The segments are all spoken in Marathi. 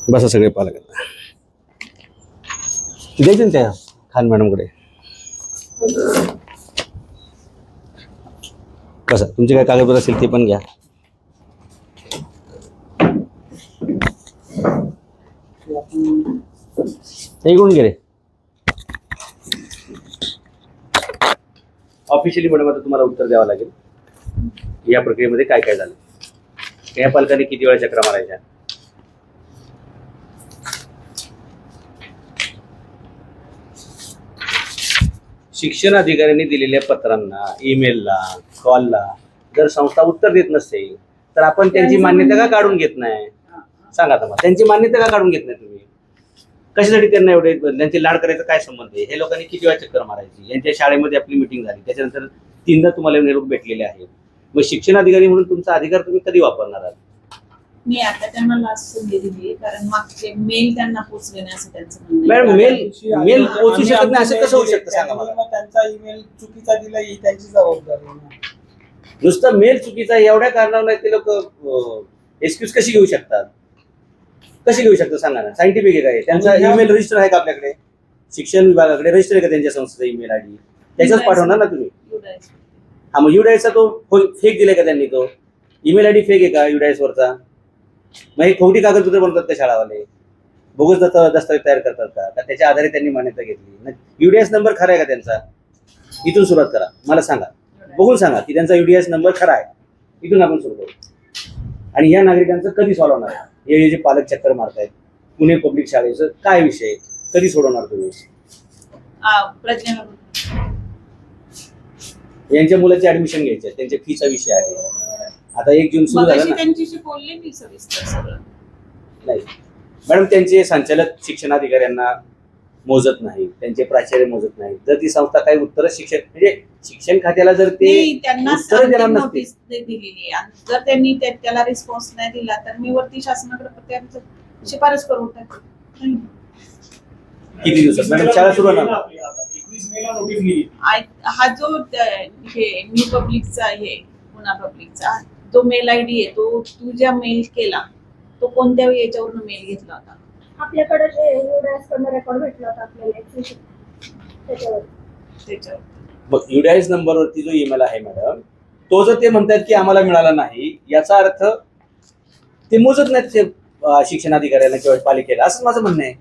बसा सगळे पालक द्यायचे ना त्या खान मॅडमकडे. बसा, तुमचे काय कागदपत्र असेल ते पण घ्या. इकडून गे रे. ऑफिशियली मॅडम आता तुम्हाला उत्तर द्यावं लागेल या प्रक्रियेमध्ये काय काय झालं. या पालकांनी किती वेळा चक्रा मारायच्या. शिक्षण अधिकाऱ्यांनी दिलेल्या पत्रांना, ईमेलला, कॉलला जर संस्था उत्तर देत नसेल तर आपण त्यांची मान्यता का काढून घेत नाही. सांगा आता, त्यांची मान्यता का काढून घेत नाही तुम्ही. कशासाठी त्यांना एवढे त्यांचे लाड करायचा काय संबंध आहे. हे लोकांनी किती वेळा चक्कर मारायची. यांच्या शाळेमध्ये आपली मिटिंग झाली, त्याच्यानंतर 3दा तुम्हाला निरोप भेटलेले आहेत. मग शिक्षण अधिकारी म्हणून तुमचा अधिकार तुम्ही कधी वापरणार आहात. मी आता त्यांना लास्ट संधी दिली, कारण मागचे मेल त्यांना पोहोचले नाही असं त्यांचं म्हणणं मॅडम आहे. मेल पोहोचू शकत नाही असं कसं होऊ शकतं सांगा मला. त्यांचा ईमेल चुकीचा दिला ही त्यांची जबाबदारी आहे. नुसतं मेल चुकीचा एवढ्या कारणावर नाही ते लोक एक्सक्यूज कशी घेऊ शकतात. कशी घेऊ शकतात सांगा ना. सायंटिफिक आहे काय. त्यांचा ईमेल रजिस्टर आहे का आपल्याकडे. शिक्षण विभागाकडे रजिस्टर आहे का त्यांच्या संस्थेचा ईमेल आयडी. त्याच्याच पाठवणार ना तुम्ही. हा, मग युडायसचा तो फेक दिलाय का त्यांनी. तो ईमेल आयडी फेक आहे का युडायस वरचा. मग हे खोटी कागदपत्र बनतात का शाळावाले. बोगस दस्तावेज तयार करतात का त्याच्या आधारे त्यांनी मान्यता घेतली. युडीएस नंबर खरा आहे का त्यांचा. इथून सुरुवात करा. मला सांगा, बघून सांगा की त्यांचा युडीएस नंबर खरा आहे. इथून आपण सुरू करू. आणि या नागरिकांचं कधी सॉल्व्ह होणार आहे. हे जे पालक चक्कर मारतायत पुणे पब्लिक शाळेचं काय विषय कधी सोडवणार तुम्ही. यांच्या मुलाची ऍडमिशन घ्यायची आहे, त्यांच्या फीचा विषय आहे. आता 1 जून सुरू झाला ना. त्यांच्याशी बोलले मी सविस्तर सगळं. नाही मॅडम, त्यांचे संचालक शिक्षणाधिकाऱ्यांना मोजत नाही, त्यांचे प्राचार्य मोजत नाही. जर ती संस्था काही उत्तर शिक्षण खात्याला जर ते त्यांना उत्तर देणार नसते, नोटीस दिलेली आहे. जर त्यांनी त्याला रिस्पॉन्स नाही दिला तर मी वरती शासनाकडे त्यांचं शिफारस करून टाकते. किती दिवसात मॅडम शाळा सुरू होणार. 21 मेला नोटीस दिली. हा जो हे न्यू पब्लिकचा आहे, पुणा पब्लिकचा जो मेल आयडी आहे, तो तू ज्या मेल केला तो कोणत्या याच्यावरून मेल घेतला होता. आपल्याकडे जे युडायसकडनं रेकॉर्ड भेटला होता आपल्याला त्याच्यावर युडायस नंबरवरती जो ईमेल आहे मॅडम, तो जर ते म्हणतात की आम्हाला मिळाला नाही, याचा अर्थ ते मोजत नाहीत ते शिक्षणाधिकाऱ्याला किंवा पालिकेला, असं माझं म्हणणं आहे.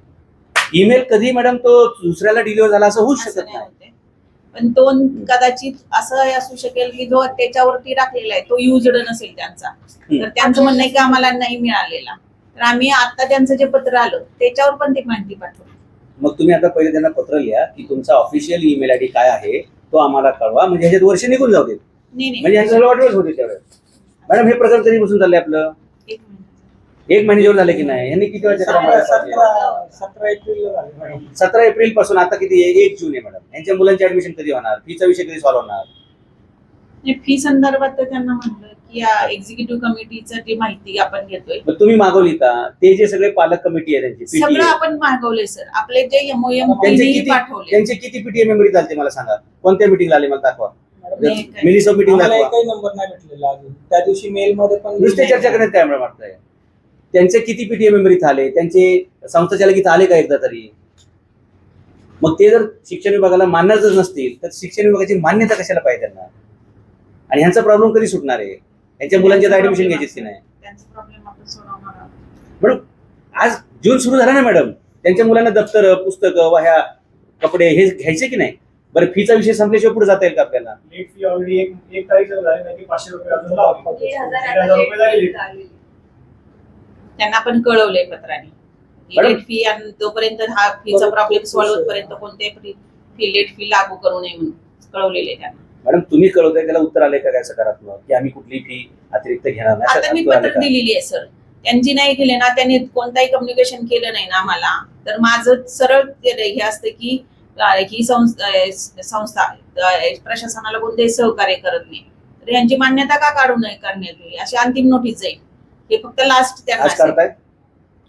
ईमेल कधी मॅडम तो दुसऱ्याला डिलिव्हर झाला असं होऊ शकत नाही. पण तो कदाचित असं असू शकेल की जो त्याच्यावरती टाकलेला आहे तो युजड नसेल त्यांचा. तर त्यांचं म्हणणं आहे की आम्हाला नाही मिळालेला, तर आम्ही आता त्यांचं जे पत्र आलं त्याच्यावर पण ते माहिती पाठवली. मग तुम्ही आता पहिले त्यांना पत्र लिहा की तुमचा ऑफिशियल ईमेल आयडी काय आहे तो आम्हाला कळवा, म्हणजे ह्याच्यात वर्ष निघून जाऊ देत. म्हणजे ह्याचं वाटवच होते त्यावेळेस. मॅडम हे प्रकरण कधीपासून चाललंय आपलं. 1 महिने जेवढं झाले की नाही. यांनी किती वेळा चक्रा मारायला. 17 एप्रिलला झाले. 17 एप्रिल पासून आता किती 1 जून आहे मॅडम. यांच्या मुलांची ऍडमिशन कधी होणार. फीचा विषय कधी सॉल्व्ह होणार. फी संदर्भात तर त्यांना म्हणलं की या एक्झिक्युटिव्ह कमिटीचं जी माहिती आपण घेतोय. मग तुम्ही मागवली का. ते जे सगळे पालक कमिटी आहे त्यांची सगळं आपण मागवलंय सर. आपले जे MOM पाठवले त्यांचे किती पीटीए मेंबरी झाले मला सांगा. कोणत्या मीटिंगला आले मला दाखवा. मिनिट्स ऑफ मीटिंग दाखवा. काही नंबर नाही भेटलेला अजून. त्या दिवशी मेल मध्ये पण नुसते चर्चा करण्यात त्यामुळे वाटतंय. त्यांचे किती पीटीए मेंबरी झाले, त्यांचे संस्थाचालक इथं आले का एकदा तरी. मग ते जर शिक्षण विभागाला मान्यच नसतील तर शिक्षण विभागाची मान्यता कशाला पाहिजे त्यांना. आणि ह्यांचा प्रॉब्लेम कधी सुटणार आहे. यांच्या मुलांच्या ऍडमिशन घ्यायचीच की नाही. त्यांचा प्रॉब्लेम आपण सोडवणार आहोत. मॅडम आज जून सुरू झाला ना मॅडम. त्यांच्या मुलांना दप्तर, पुस्तकं, वह्या, कपडे हे घ्यायचे की नाही. बरं फीचा विषय संपल्याशिवाय पुढे जाता येईल का आपल्याला. लेट फी ऑलरेडी एक तारीख झाली नाही की 500 रुपये अजून लावले. 1000 रुपये झाले. त्यांना पण कळवलंय पत्राने लेट फी, आणि तोपर्यंत हा फीचा प्रॉब्लेम सॉल्व्ह होईपर्यंत कोणत्याही फी लेट फी लागू करू नये म्हणून कळवलेले त्यांना. मॅडम तुम्ही कळवताय त्याला उत्तर आले का काय सकारात्मक की आम्ही कुठली फी अतिरिक्त घेणार नाही. आता मी पत्र दिलेली आहे सर. त्यांची नाही केले ना, त्यांनी कोणताही कम्युनिकेशन केलं नाही ना आम्हाला, तर माझं सरळ हे असतं की ही संस्था प्रशासनाला कोणतेही सहकार्य करत नाही, तर यांची मान्यता का काढू नये करण्यात येईल अशी अंतिम नोटीस जाईल. हे फक्त लास्ट त्यांना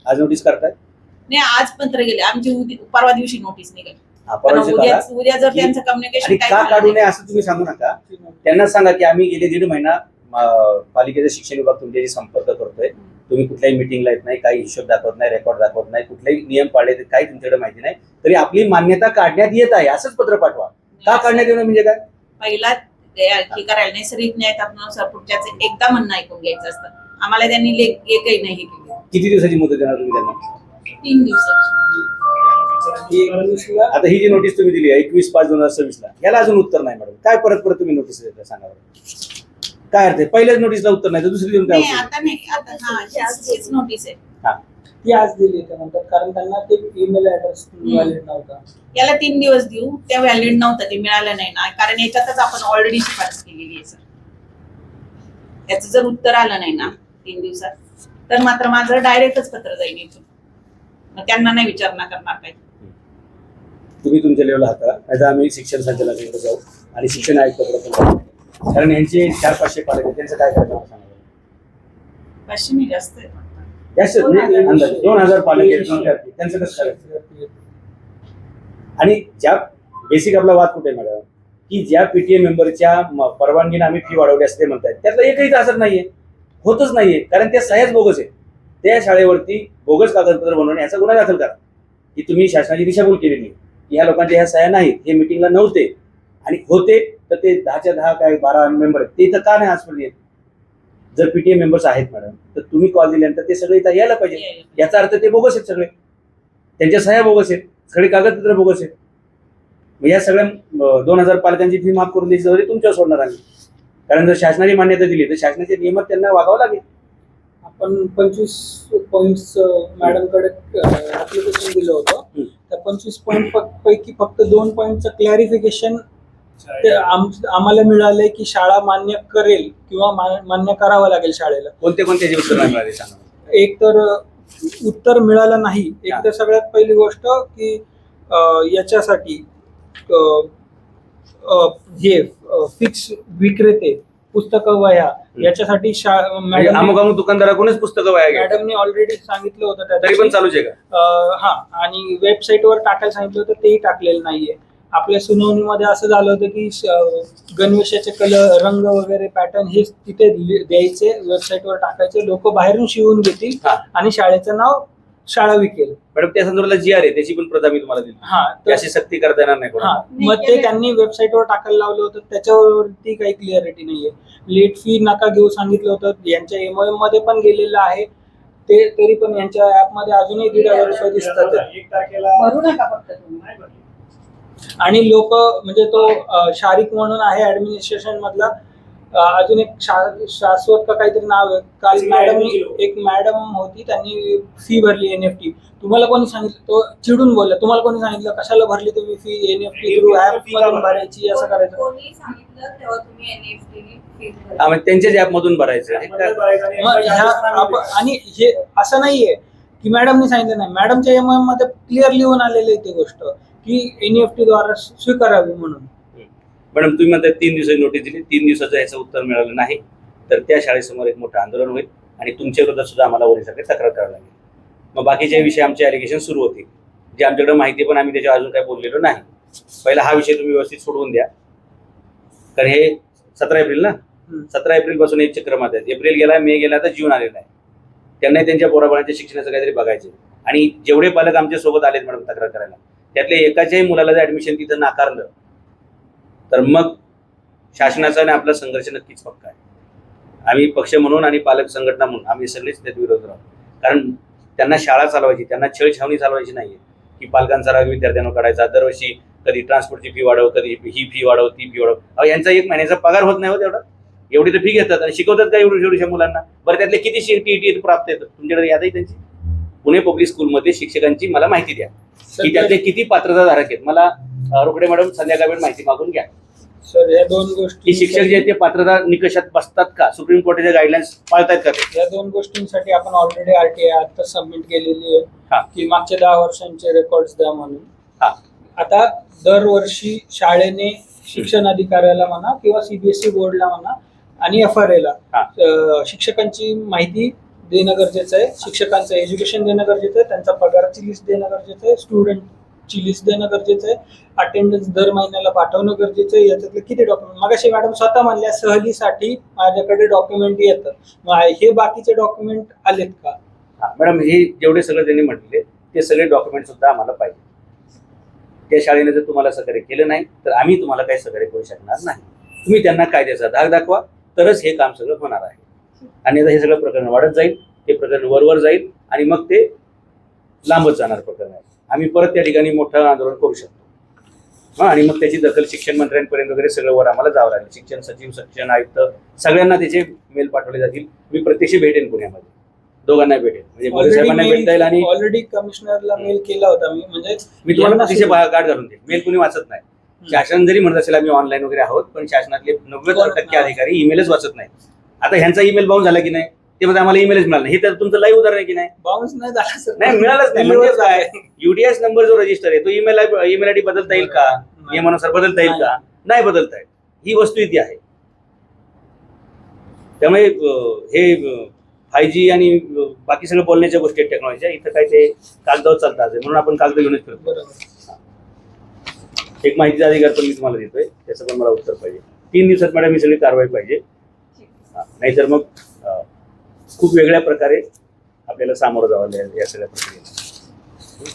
आज नोटीस करताय नाही. आज पत्र गेले आमची परवा दिवशी नोटीस निघेल. उद्या जर त्यांचं कम्युनिकेशन का काढू नये असं तुम्ही सांगू नका. त्यांना सांगा की आम्ही गेले 1.5 महिना पालिकेचा शिक्षण विभाग तुमच्याशी संपर्क करतोय. तुम्ही कुठल्याही मिटिंगला येत नाही, काही हिशोब दाखवत नाही, रेकॉर्ड दाखवत नाही, कुठलेही नियम पाळले काही तुमच्याकडे माहिती नाही, तरी आपली मान्यता काढण्यात येत आहे असंच पत्र पाठवा. का काढण्यात येणं म्हणजे काय? पहिला हे करायला नैसर्गिक न्यायानुसार पुढच्याच एकदा म्हणणं ऐकून घ्यायचं असतं. आम्हाला त्यांनी एकही नाही हे केलं. किती दिवसाची मुदत देणार तुम्ही त्यांना? 3 दिवसाची. आता ही जी नोटीस तुम्ही दिली 21/5/2026 याला अजून उत्तर नाही मॅडम. काय परत तुम्ही नोटीस देता सांगा बरं. काय अर्थ आहे? पहिल्याच नोटीसला उत्तर नाही तर दुसरी देऊन काय नाही, उपयोग? आता नाही, आता हीच नोटीस आहे. ती आज दिली त्यानंतर, कारण त्यांना ते ईमेल ऍड्रेस व्हॅलिड नव्हता. याला 3 दिवस देऊ, त्या व्हॅलिड नव्हतं, ते मिळालं नाही ना, कारण याच्यातच आपण ऑलरेडी शिफारस केलेली आहे सर. याचं जर उत्तर आलं नाही ना 3 दिवसात, तर मात्र माझं डायरेक्टच पत्र जाईल इथून. मग त्यांना नाही विचारणा करणार काही. तुम्ही तुमच्या लेवलला हाता, नाहीतर आम्ही शिक्षण संचालकांकडे जाऊ आणि शिक्षण आयुक्ताकडे पण जाऊ. कारण यांचे 400-500 पालक आहेत, त्यांचं काय करायचं मला सांगा. 500 नाही, जास्त आहे. जास्त नाही, अंदाजे 2000 पालक आहेत, त्यांचं कसं करायचं? आणि ज्या बेसिक आपला वाद कुठे मॅडम, की ज्या पीटीए मेंबरच्या परवानगीने आम्ही फी वाढवली असते म्हणतात, त्यातलं एकही हजर नाहीये, होतच नाहीये, कारण त्या सह्याच बोगस आहे. त्या शाळेवरती बोगस कागदपत्र बनवणे याचा गुन्हा दाखल करा, की तुम्ही शासनाची दिशाभूल केलेली आहे, की ह्या लोकांच्या ह्या सह्या नाहीत, हे मिटिंगला नव्हते आणि होते तर ते 10च्या 10 काय 12 मेंबर आहेत, ते तर का नाही आजपर्यंत येत? जर पीटीए मेंबर्स आहेत मॅडम, तर तुम्ही कॉल दिल्यानंतर ते सगळे इथं यायला पाहिजे. याचा अर्थ ते बोगस आहेत सगळे, त्यांच्या सह्या बोगस आहेत, सगळे कागदपत्र बोगस आहेत. या सगळ्या 2000 पालकांची फी माफ करून द्यायची जबाबदारी तुमच्यावर सोडणार आम्ही. कारण जर शासनाने मान्यता दिली तर शासनाच्या नियमात त्यांना वागावं लागेल. आपण 25 पॉइंट्स मॅडमकडे ऍप्लिकेशन दिलं होतं. त्या 25 पॉइंट पैकी फक्त 2 पॉइंटचं क्लॅरिफिकेशन आम्हाला मिळालंय की शाळा मान्य करेल किंवा मान्य करावं लागेल शाळेला. कोणते उत्तर नाही मिळाले सांगा. एक तर उत्तर मिळालं नाही. एक तर सगळ्यात पहिली गोष्ट की याच्यासाठी हे फिक्स विक्रेते पुस्तकं वह्या याच्यासाठी अमुक दुकानदाराकडूनच पुस्तकं वाया गेली. मॅडमने ऑलरेडी सांगितलं होतं तरी पण चालूच आहे का? हा, आणि वेबसाईटवर टाकायला सांगितलं होतं, तेही टाकलेलं नाहीये. आपल्या सुनावणीमध्ये असं झालं होतं की गणवेशाचे कलर, रंग वगैरे पॅटर्न हे तिथे द्यायचे, वेबसाईटवर टाकायचे, लोक बाहेरून शिवून घेतील आणि शाळेचं नाव शाळा विकेल. मॅडम त्या संदर्भात जी आर आहे त्याची पण प्रत मी तुम्हाला दिली. अशी सक्ती करता येणार नाही कोणाला. मग ते त्यांनी वेबसाईटवर टाकायला लावलं होतं, त्याच्यावरती काही क्लिअरिटी नाहीये. लेट फी नका घेऊ सांगितलं होतं, यांच्या एमओएम मध्ये पण गेलेलं आहे ते, तरी पण यांच्या ऍप मध्ये अजूनही 1,500 रुपये दिसतात. 1 तारखेला भरू नका फक्त तुम्ही. नाही भरली. आणि लोक म्हणजे तो शारिक म्हणून आहे ऍडमिनिस्ट्रेशन मधला, अजून एक शाश्वत का काहीतरी नाव आहे. काल एक मॅडम होती, त्यांनी फी भरली एनएफटी. तुम्हाला कोणी सांगितलं? तो चिडून बोलला, तुम्हाला कोणी सांगितलं कशाला भरली तुम्ही फी? एनएफटी थ्रू ऍप मधून भरायची, असं करायचं. कोणी सांगितलं तेव्हा तुम्ही एनईएफटी फी त्यांच्याच ऍप मधून भरायचं. आणि हे असं नाहीये की मॅडमने सांगितलं नाही, मॅडमच्या एमओएम मध्ये क्लिअर लिहून आलेली आहे ती गोष्ट की एनईएफटी द्वारा स्वीकारावी म्हणून. मॅडम तुम्ही म्हणता 3 दिवसाची नोटीस दिली, 3 दिवसाचं याचं उत्तर मिळालं नाही तर त्या शाळेसमोर एक मोठं आंदोलन होईल आणि तुमच्या विरोधात सुद्धा आम्हाला वरिष्ठांकडे तक्रार करावी लागेल. मग बाकीच्या विषयी आमचे ॲलिगेशन सुरू होतील, जे आमच्याकडे माहिती पण आम्ही त्याच्यावर अजून काही बोललेलो नाही. पहिला हा विषय तुम्ही व्यवस्थित सोडवून द्या, कारण हे 17 एप्रिल ना, 17 एप्रिल पासून एक चक्र मारत आहेत. एप्रिल गेला, मे गेला, तर जून आलेला आहे. त्यांनाही त्यांच्या पोराबाळांच्या शिक्षणाचं काहीतरी बघायचं. आणि जेवढे पालक आमच्या सोबत आलेत मॅडम तक्रार करायला, त्यातले एकाच्याही मुलाला जर ऍडमिशन तिथं नाकारलं तर मग शासनाचा आणि आपला संघर्ष नक्कीच पक्का आहे. आम्ही पक्ष म्हणून आणि पालक संघटना म्हणून आम्ही सगळेच त्यात विरोध राहू. कारण त्यांना शाळा चालवायची, त्यांना छेडछावणी चालवायची नाहीये की पालकांचा राग विद्यार्थ्यांना काढायचा. दरवर्षी कधी ट्रान्सपोर्टची फी वाढव, कधी ही फी वाढव, ती फी वाढव. अहो यांचा 1 महिन्याचा पगार होत नाही होत एवढा. एवढी तर फी घेतात आणि शिकवतात का एवढ्या मुलांना? बरं त्यातले किती टीईटी प्राप्त येतात तुमच्याकडे यादही त्यांची? पुणे पब्लिक स्कूलमध्ये शिक्षकांची मला माहिती द्या की त्यातले किती पात्रताधारक आहेत. मला रोकडे मॅडम संध्याकाळी माहिती मागून घ्या. सर या 2 गोष्टी, की शिक्षक जे आहेत ते पात्रता निकषात बसतात का, सुप्रीम कोर्टाच्या गाईडलाईन्स पाळतायत का? या 2 गोष्टींसाठी आपण ऑलरेडी आरटीआय आता सबमिट केलेली आहे की मागच्या 10 वर्षांचे रेकॉर्ड्स द्या म्हणून. आता दरवर्षी शाळेने शिक्षण अधिकाऱ्याला म्हणा किंवा सीबीएसई बोर्डला म्हणा आणि FRA ला शिक्षकांची माहिती देणं गरजेचं आहे, शिक्षकांचं एज्युकेशन देणं गरजेचं आहे, त्यांचा पगाराची लिस्ट देणं गरजेचं आहे, स्टुडंट ची लिस्ट देणं गरजेचं आहे, अटेंडन्स दर महिन्याला पाठवणं गरजेचं आहे, याच्यातले किती डॉक्युमेंट, मगाशी मॅडम स्वतः म्हणल्या सहलीसाठी माझ्याकडे डॉक्युमेंट येतात, मग हे बाकीचे डॉक्युमेंट आलेत का? हा मॅडम, हे जेवढे सगळं त्यांनी म्हटले ते सगळे डॉक्युमेंट सुद्धा आम्हाला पाहिजे. त्या शाळेने जर तुम्हाला सहकार्य केलं नाही तर आम्ही तुम्हाला काही सहकार्य करू शकणार नाही. तुम्ही त्यांना कायद्याचा धाक दाखवा, तरच हे काम सगळं होणार आहे. आणि आता हे सगळं प्रकरण वाढत जाईल, हे प्रकरण वरवर जाईल आणि मग ते लांबच जाणार प्रकरण आहे. आम्ही परत त्या ठिकाणी मोठं आंदोलन करू शकतो. आणि मग त्याची दखल शिक्षण मंत्र्यांपर्यंत वगैरे सगळं वर आम्हाला जावं लागेल. शिक्षण सचिव, शिक्षण आयुक्त सगळ्यांना त्याचे मेल पाठवले जातील. मी प्रत्यक्ष भेटेन पुण्यामध्ये, दोघांना भेटेन, म्हणजे मोरे साहेबांना भेटता येईल. आणि ऑलरेडी कमिशनरला मेल केला होता मी, म्हणजे मी तुम्हाला तिथे गाठ घालून देईन. मेल कुणी वाचत नाही. शासन जरी म्हणत असेल आम्ही ऑनलाईन वगैरे आहोत, पण शासनातले 90% अधिकारी ईमेलच वाचत नाही. आता ह्यांचा ईमेल बाउन्स झाला की नाही, ते मध्ये आम्हाला ईमेलच मिळाला नाही. हे तर तुमचं लाईव्ह उदाहरण आहे की नाही? बाउन्स नाही झाला सर, नाही मिळालंच नाही. म्हणजे काय, UDS नंबर जो रजिस्टर आहे तो ईमेल आयडी बदलता येईल का? नियमानुसार बदलता येईल का? नाही बदलता येईल. ही वस्तुस्थिती आहे. त्यामुळे हे 5G आणि बाकी सगळं बोलण्याच्या गोष्टी आहेत टेक्नॉलॉजीच्या. इथं काय ते कागदावर चालतात, म्हणून आपण कागद घेऊनच फिरतो. बरोबर. एक माहितीचा अधिकार पण मी तुम्हाला देतोय, त्याचं पण मला उत्तर पाहिजे. 3 दिवसात मॅडम ही सगळी कारवाई पाहिजे. नाहीतर मग खूप वेगळ्या प्रकारे आपल्याला सामोरं जावं लागेल या सगळ्या प्रक्रियेला.